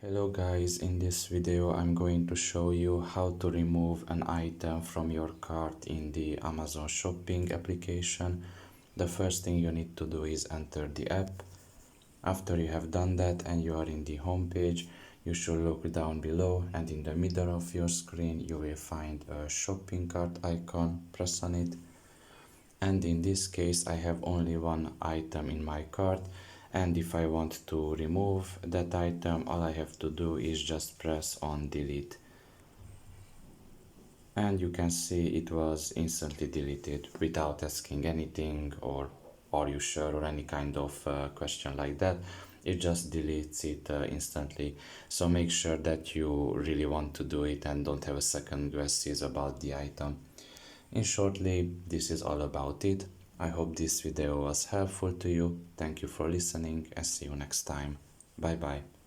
Hello guys, in this video I'm going to show you how to remove an item from your cart in the Amazon shopping application. The first thing you need to do is enter the app. After you have done that and you are in the home page, you should look down below and in the middle of your screen you will find a shopping cart icon. Press on it. And in this case I have only one item in my cart, and if I want to remove that item, all I have to do is just press on delete. And you can see it was instantly deleted without asking anything or are you sure or any kind of question like that. It just deletes it instantly. So make sure that you really want to do it and don't have a second guesses about the item. In shortly, this is all about it. I hope this video was helpful to you. Thank you for listening and see you next time. Bye bye.